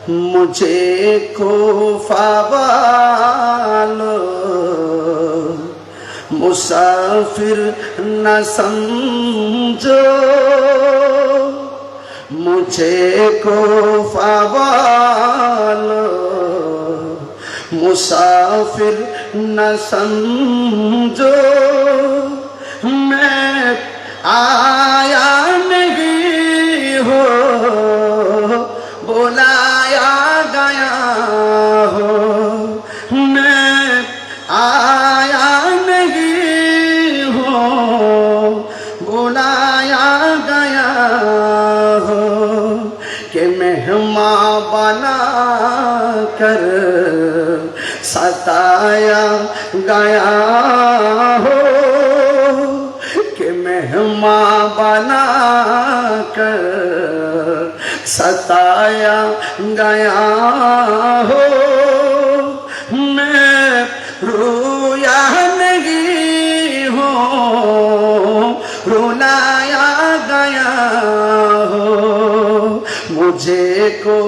मुझे कोफा वालो मुसाफिर न समझो, मुझे कोफा वालो मुसाफिर न समझो। मैं आया नहीं हो बुलाया गया हो, मैं आया नहीं हो बुलाया गया हो, कि मेहमान बना कर सताया गया हो, कि मेहमान बना कर सताया गया हो। मैं रोया नहीं हो रुलाया गया हो, मुझे को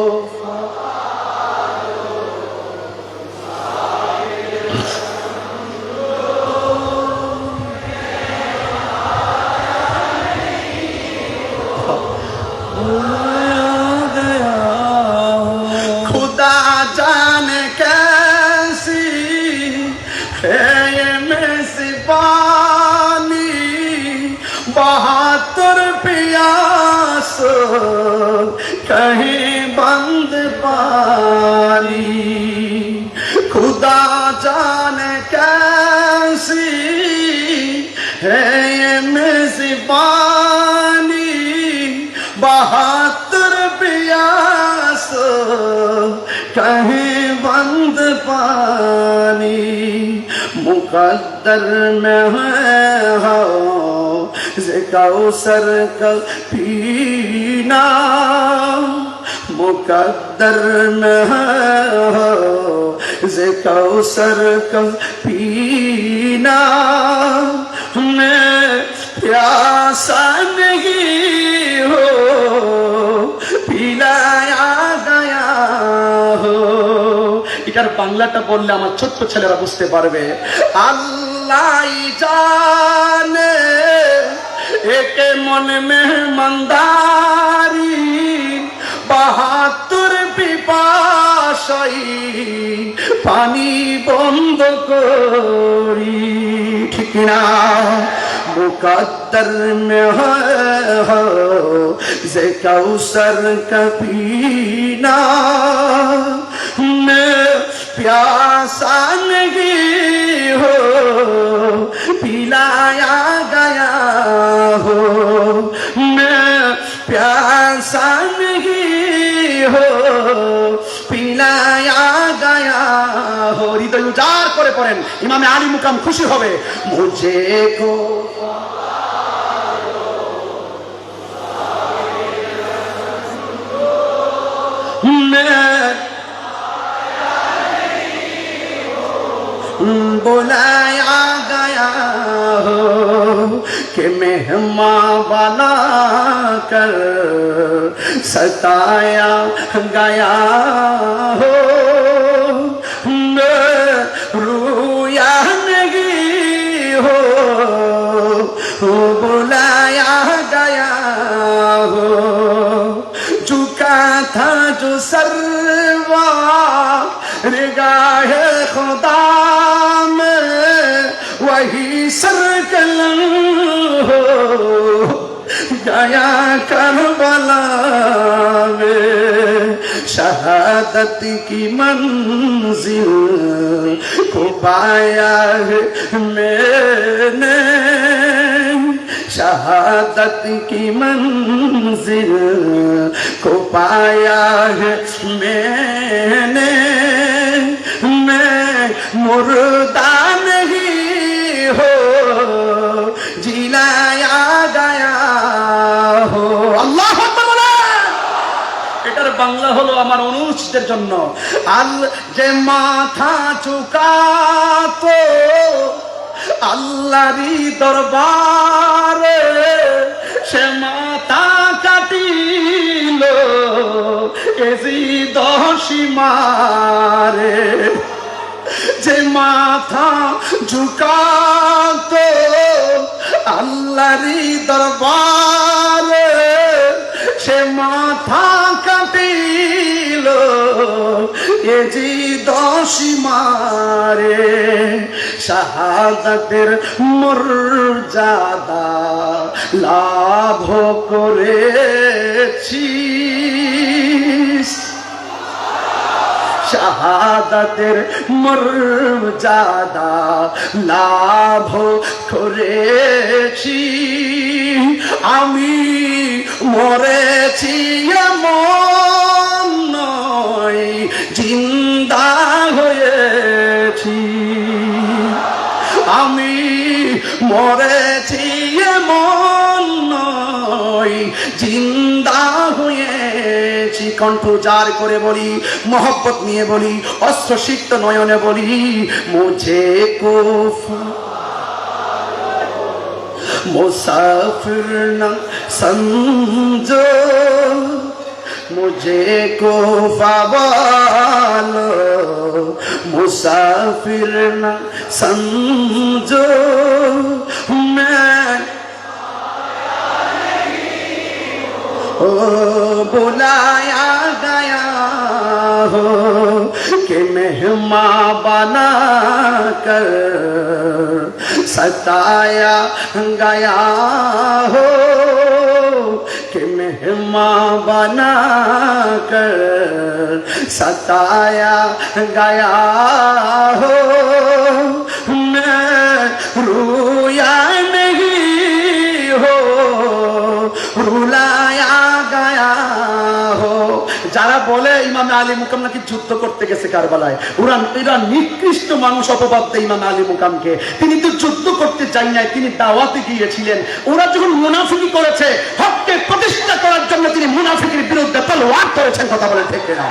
बहादुर प्यास कहीं बंद पानी, खुदा जाने कैसी है ये मेज़बानी, बहादुर प्यास कहीं बंद पानी, मुकद्दर में है हो कौसर का पीना, मुकद्दर में है कौसर का पीना। मैं प्यासा नहीं हो पिलाया गया हो। এটার বাংলাটা বললে আমার ছোট্ট ছেলেরা বুঝতে পারবে। আল্লাহ জানে एक मन मेहमानदारी, बहादुर पिपासाई पानी बंद करी, ठीक ना मुकद्दर में हो जे कौसर का पीना, मैं प्यासा नहीं हो पिलाया गया हो, मैं प्यासा नहीं हो पिलाया गया हो। হৃদয় উজাড় করে পড়েন, ইমামে আলী মুকাম খুশি হবে। মুঝে কো बुलाया गया हो, कि मेहमान बना कर सताया गया हो। रोया नहीं हो बुलाया गया हो, झुका था जो सरवा निगाहे खुदा में वही सरकलम हो गया करबला में, शहादत की मंजिल को पाया है मैंने, शहादत की मंजिल को पाया है मैंने। मैं मुर्दा नहीं हो जिलाया गया हो। আল্লাহু আকবার বলেন। এটার বাংলা হলো আমার অনুষ্ঠের জন্য। আল যে মাথা ঝুকাতো আল্লাহরই দরবারে, সে মাথা কাটিল এজি দশি মারে যে মাথা ঝুকাতো আল্লাহরই দরবারে সে মাথা কাটিল এজি দশি মারে শাহাদাতের মর্যাদা লাভ করেছি শাহাদাতের মর্যাদা লাভ করেছি আমি মরেছি এমন নয় জিন্দা হয়েছি আমি মরেছি এমন নয় জিন্দা হয়েছি কণ্ঠ জার করে বলি মোহব্বত নিয়ে বলি অস্ত্রসিক্ত নয়নে বলি মুঝে কুফা मुसाफिर न समझो मुझे को वालो मुसाफिर न समझो मैं ओ बुलाया गया हो कि मेहमान बना कर सताया गया हो कि मेहमान बना कर सताया गया हो मैं रोया नहीं हो रुलाया गया हो যারা বলে ইমাম আলী মুকাম নাকি যুদ্ধ করতে গেছে কারবালায় এরা নিকৃষ্ট মানুষ অপবাদ দেয় ইমাম আলী মুকামকে তিনি তো যুদ্ধ করতে চাই নাই তিনি দাওয়াতে গিয়েছিলেন ওরা যখন মুনাফিকি করেছে হককে প্রতিষ্ঠা করার জন্য তিনি মুনাফিকের বিরুদ্ধে তলোয়ার করেছেন কথা বলে ঠিক না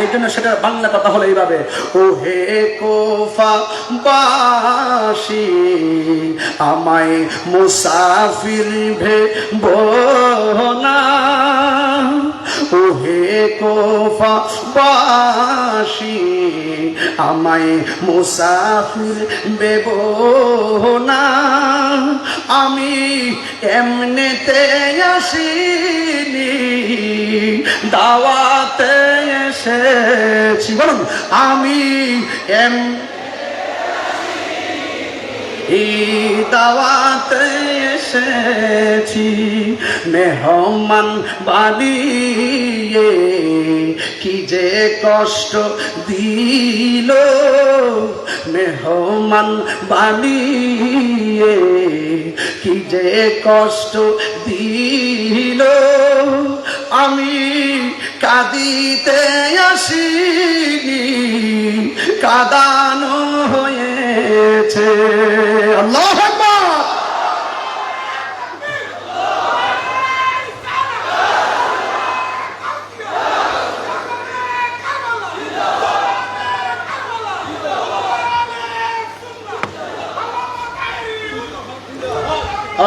এই জন্য সেটা বাংলা কথা হলো এইভাবে ও হে কোফা বাসি আমায় মুসাফির ভেবোনা ও হে কোফা বাসি আমায় মুসাফির ভেবোনা আমি এমনিতে আসিনি দাওয়াতে এসেছি বলুন আমি দাওয়াতে এসেছি মেহমান বানিয়ে কি যে কষ্ট দিল মেহমান বানিয়ে কি যে কষ্ট দিল আমি কাঁদিতে আসিনি কাঁদানো হয়েছে আল্লাহু আকবার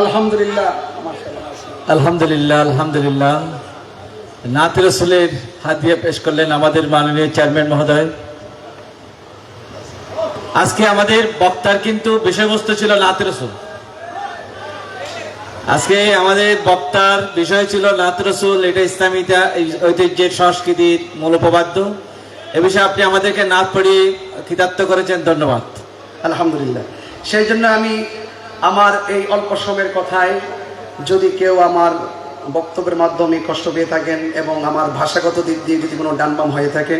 আলহামদুলিল্লাহ আলহামদুলিল্লাহ আলহামদুলিল্লাহ নাত রাসূলের হাদিয়া পেশ করলেন আমাদের মাননীয় চেয়ারম্যান মহোদয়। আজকে আমাদের বক্তার কিন্তু বিষয়বস্তু ছিল নাত রাসূল। আজকে আমাদের বক্তার বিষয় ছিল নাত রাসূল, এটা ইসলামী ঐতিহ্যের সংস্কৃতির মূল উপপাদ্য। এ বিষয়ে আপনি আমাদেরকে নাত পড়িয়ে কৃতার্থ করেছেন, ধন্যবাদ। আলহামদুলিল্লাহ। সেই জন্য আমি আমার এই অল্প সময়ের কথায় যদি কেউ আমার বক্তব্যের মাধ্যমে কষ্ট পেয়ে থাকেন এবং আমার ভাষাগত দিক দিয়ে যদি কোনো ডানবাম হয়ে থাকে,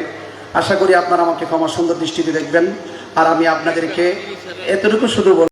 আশা করি আপনারা আমাকে ক্ষমা সুন্দর দৃষ্টিতে দেখবেন। আর আমি আপনাদেরকে এতটুকু শুধু